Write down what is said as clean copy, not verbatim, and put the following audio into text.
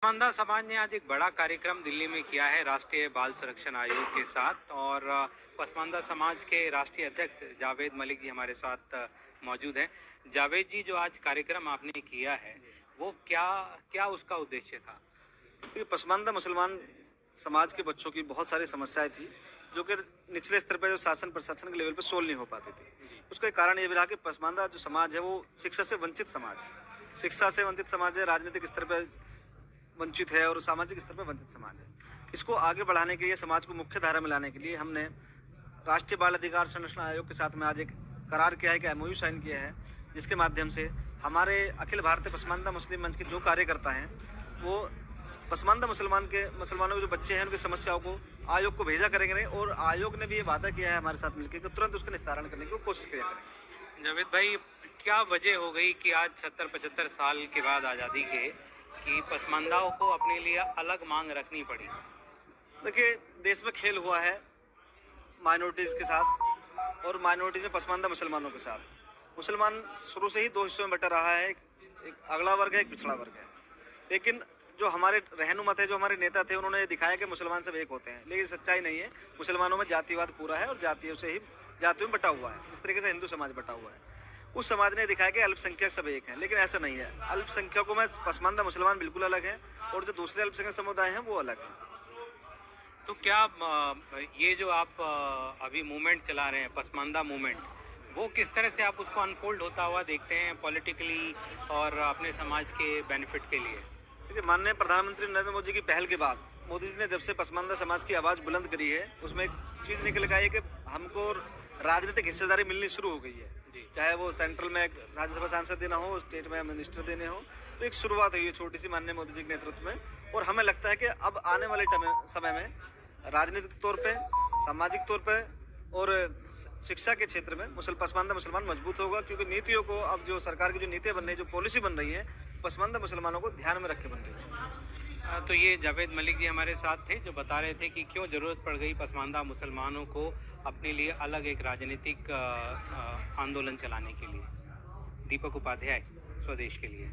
पसमानदा समाज ने आज एक बड़ा कार्यक्रम दिल्ली में किया है राष्ट्रीय बाल संरक्षण आयोग के साथ। और पसमानदा समाज के राष्ट्रीय अध्यक्ष जावेद मलिक जी हमारे साथ मौजूद हैं। जावेद जी, जो आज कार्यक्रम आपने किया है वो क्या क्या उसका उद्देश्य था? देखिए, पसमानदा मुसलमान समाज के बच्चों की बहुत सारी समस्याएं थी जो कि निचले स्तर पर जो शासन प्रशासन के लेवल पे सोल्व नहीं हो पाती थी। उसका एक कारण ये भी रहा कि पसमानदा जो समाज है वो शिक्षा से वंचित समाज है। शिक्षा से वंचित समाज है, राजनीतिक स्तर पर वंचित है और सामाजिक स्तर पर वंचित समाज है। इसको आगे बढ़ाने के लिए, समाज को मुख्य धारा में लाने के लिए हमने राष्ट्रीय बाल अधिकार संरक्षण आयोग के साथ में आज एक करार किया है, कि एमओयू साइन किया है, जिसके माध्यम से हमारे अखिल भारतीय पसमानदा मुस्लिम मंच के जो कार्यकर्ता हैं वो पसमानदा मुसलमानों के जो बच्चे हैं उनकी समस्याओं को आयोग को भेजा करेंगे, और आयोग ने भी ये वादा किया है हमारे साथ मिलकर कि तुरंत उसका निस्तारण करने की कोशिश किया करेंगे। जावेद भाई, क्या वजह हो गई कि आज 70-75 साल के बाद आज़ादी के कि पसमानदाओं को अपने लिए अलग मांग रखनी पड़ी? देखिए, देश में खेल हुआ है माइनॉरिटीज के साथ, और माइनॉरिटीज में पसमानदा मुसलमानों के साथ। मुसलमान शुरू से ही दो हिस्सों में बटा रहा है, एक अगला वर्ग है, एक पिछड़ा वर्ग है। लेकिन जो हमारे रहनुमा थे, जो हमारे नेता थे, उन्होंने दिखाया कि मुसलमान सब एक होते हैं, लेकिन सच्चाई नहीं है। मुसलमानों में जातिवाद पूरा है और जातियों से ही जातियों में बटा हुआ है, जिस तरीके से हिंदू समाज बटा हुआ है। उस समाज ने दिखाया कि अल्पसंख्यक सब एक हैं, लेकिन ऐसा नहीं है। अल्पसंख्यकों में पसमानदा मुसलमान बिल्कुल अलग है और जो दूसरे अल्पसंख्यक समुदाय हैं वो अलग है। तो क्या ये जो आप अभी मूवमेंट चला रहे हैं, पसमानदा मूवमेंट, वो किस तरह से आप उसको अनफोल्ड होता हुआ देखते हैं पॉलिटिकली और अपने समाज के बेनिफिट के लिए? देखिए, माननीय प्रधानमंत्री नरेंद्र मोदी की पहल के बाद मोदी जी ने जब से पसमानदा समाज की आवाज बुलंद करी है, उसमें एक चीज निकल के आई है कि हमको राजनीतिक हिस्सेदारी मिलनी शुरू हो गई है। चाहे वो सेंट्रल में राज्यसभा सांसद देना हो, स्टेट में मिनिस्टर देने हो, तो एक शुरुआत हुई है छोटी सी माननीय मोदी जी के नेतृत्व में। और हमें लगता है कि अब आने वाले समय में राजनीतिक तौर पे, सामाजिक तौर पे और शिक्षा के क्षेत्र में पसमानदा मुसलमान मजबूत होगा, क्योंकि नीतियों को, अब जो सरकार की जो नीतियां बन रही है, जो पॉलिसी बन रही है, पसमानदा मुसलमानों को ध्यान में रख के बन रही है। तो ये जावेद मलिक जी हमारे साथ थे, जो बता रहे थे कि क्यों जरूरत पड़ गई पसमानदा मुसलमानों को अपने लिए अलग एक राजनीतिक आंदोलन चलाने के लिए। दीपक उपाध्याय, स्वदेश के लिए।